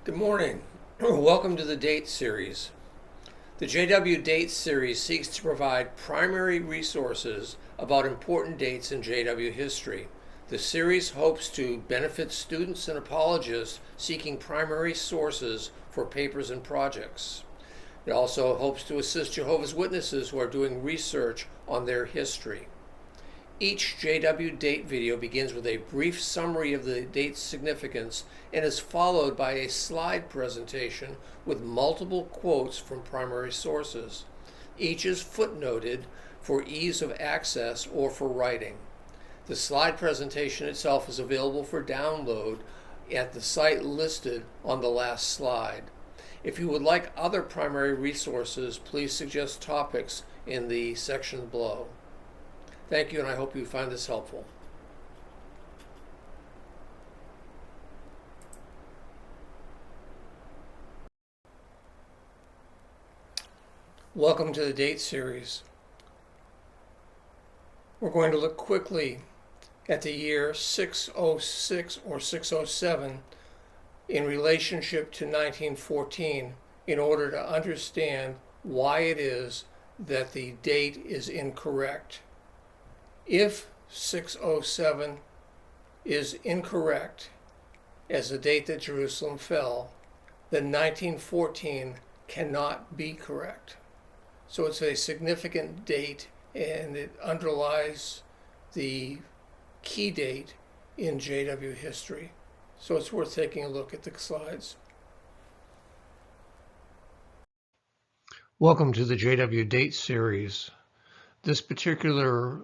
Good morning. Welcome to the Date Series. The JW Date Series seeks to provide primary resources about important dates in JW history. The series hopes to benefit students and apologists seeking primary sources for papers and projects. It also hopes to assist Jehovah's Witnesses who are doing research on their history. Each JW date video begins with a brief summary of the date's significance and is followed by a slide presentation with multiple quotes from primary sources. Each is footnoted for ease of access or for writing. The slide presentation itself is available for download at the site listed on the last slide. If you would like other primary resources, please suggest topics in the section below. Thank you, and I hope you find this helpful. Welcome to the Date Series. We're going to look quickly at the year 606 or 607 in relationship to 1914 in order to understand why it is that the date is incorrect. If 607 is incorrect as the date that Jerusalem fell, then 1914 cannot be correct. So it's a significant date, and it underlies the key date in JW history. So it's worth taking a look at the slides. Welcome to the JW Date Series. This particular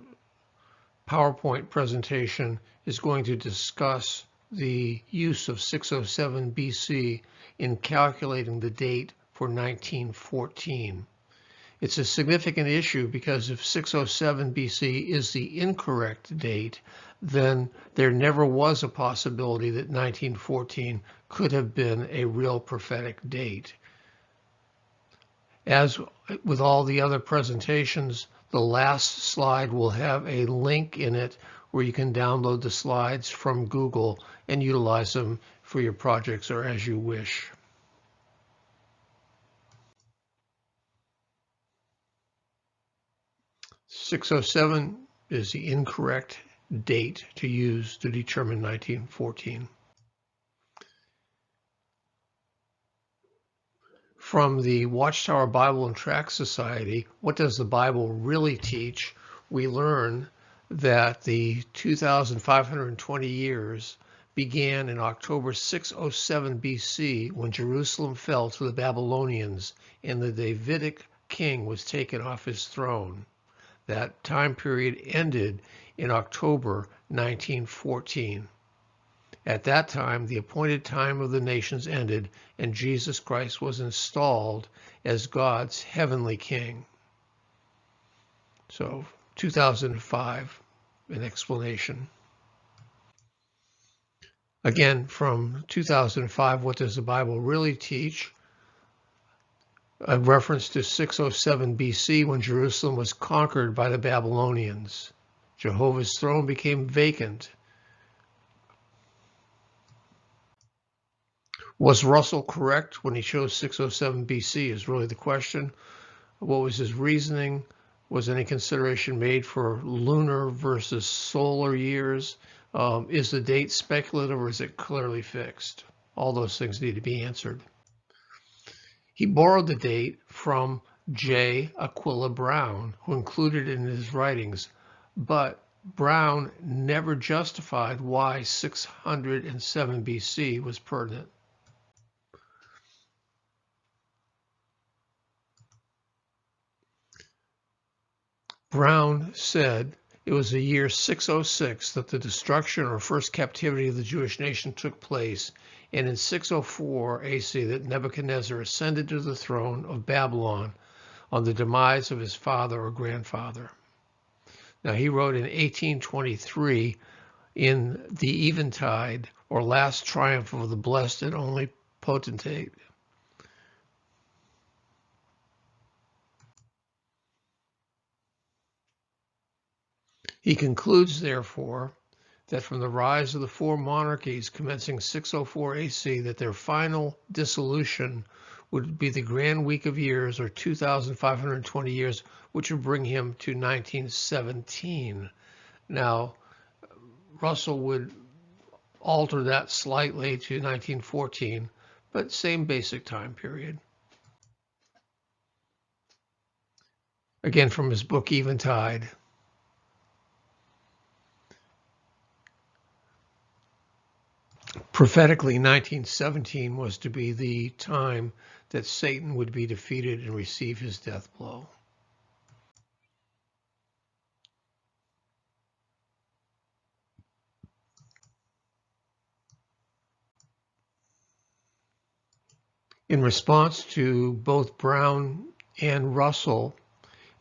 PowerPoint presentation is going to discuss the use of 607 BC in calculating the date for 1914. It's a significant issue because if 607 BC is the incorrect date, then there never was a possibility that 1914 could have been a real prophetic date. As with all the other presentations, the last slide will have a link in it where you can download the slides from Google and utilize them for your projects or as you wish. (607) is the incorrect date to use to determine 1914. From the Watchtower Bible and Tract Society, What Does the Bible Really Teach? We learn that the 2,520 years began in October 607 BC when Jerusalem fell to the Babylonians and the Davidic king was taken off his throne. That time period ended in October 1914. At that time, the appointed time of the nations ended, and Jesus Christ was installed as God's heavenly king. So, 2005, an explanation. Again, from 2005, What Does the Bible Really Teach? A reference to 607 BC when Jerusalem was conquered by the Babylonians. Jehovah's throne became vacant. Was Russell correct when he chose 607 BC is really the question. What was his reasoning? Was any consideration made for lunar versus solar years? Is the date speculative or is it clearly fixed? All those things need to be answered. He borrowed the date from J. Aquila Brown, who included it in his writings, but Brown never justified why 607 BC was pertinent. Brown said it was the year 606 that the destruction or first captivity of the Jewish nation took place, and in 604 AC that Nebuchadnezzar ascended to the throne of Babylon on the demise of his father or grandfather. Now he wrote in 1823, in the eventide or last triumph of the blessed and only potentate. He concludes, therefore, that from the rise of the four monarchies commencing 604 AC, that their final dissolution would be the Grand Week of Years, or 2,520 years, which would bring him to 1917. Now, Russell would alter that slightly to 1914, but same basic time period. Again, from his book Eventide. Prophetically, 1917 was to be the time that Satan would be defeated and receive his death blow. In response to both Brown and Russell,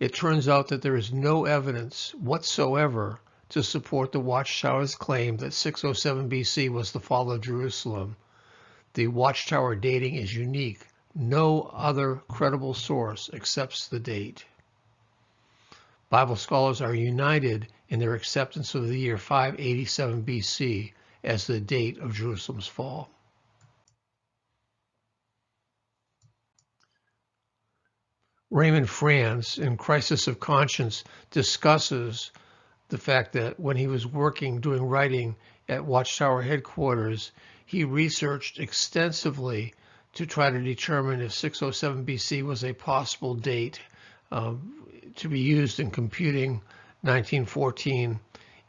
it turns out that there is no evidence whatsoever to support the Watchtower's claim that 607 BC was the fall of Jerusalem. The Watchtower dating is unique. No other credible source accepts the date. Bible scholars are united in their acceptance of the year 587 BC as the date of Jerusalem's fall. Raymond Franz, in Crisis of Conscience, discusses the fact that when he was doing writing at Watchtower headquarters, he researched extensively to try to determine if 607 BC was a possible date to be used in computing 1914.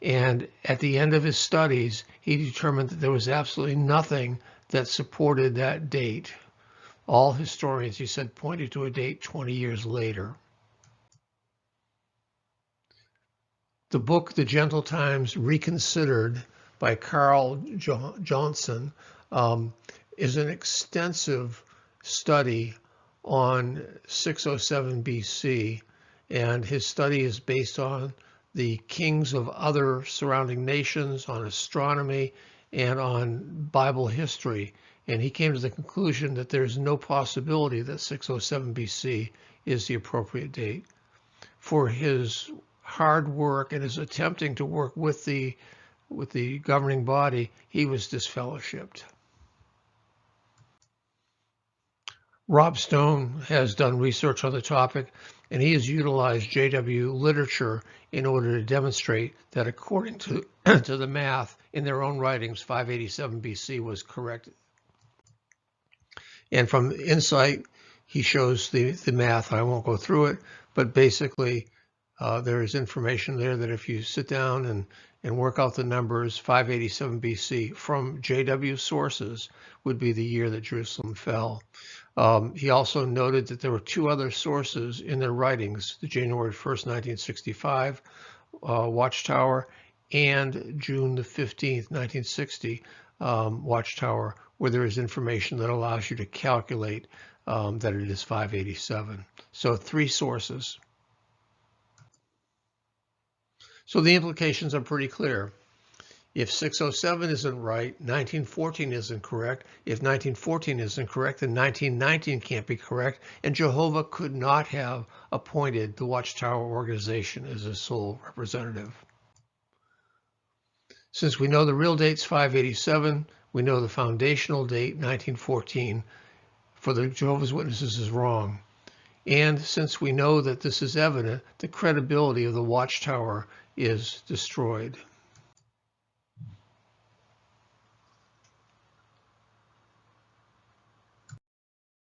And at the end of his studies, he determined that there was absolutely nothing that supported that date. All historians, he said, pointed to a date 20 years later. The book, The Gentle Times Reconsidered, by Carl Johnson, is an extensive study on 607 BC, and his study is based on the kings of other surrounding nations, on astronomy, and on Bible history. And he came to the conclusion that there's no possibility that 607 BC is the appropriate date. For his hard work and his attempting to work with the governing body, he was disfellowshipped. Rob Stone has done research on the topic, and he has utilized JW literature in order to demonstrate that according to the math in their own writings, 587 BC was correct. And from Insight, he shows the math. I won't go through it, but basically there is information there that if you sit down and work out the numbers, 587 BC from JW sources would be the year that Jerusalem fell. He also noted that there were two other sources in their writings, the January 1st, 1965 Watchtower and June the 15th, 1960 Watchtower, where there is information that allows you to calculate that it is 587. So 3 sources. So the implications are pretty clear. If 607 isn't right, 1914 isn't correct. If 1914 isn't correct, then 1919 can't be correct, and Jehovah could not have appointed the Watchtower organization as his sole representative. Since we know the real date's 587, we know the foundational date, 1914, for the Jehovah's Witnesses is wrong. And since we know that this is evident, the credibility of the Watchtower is destroyed.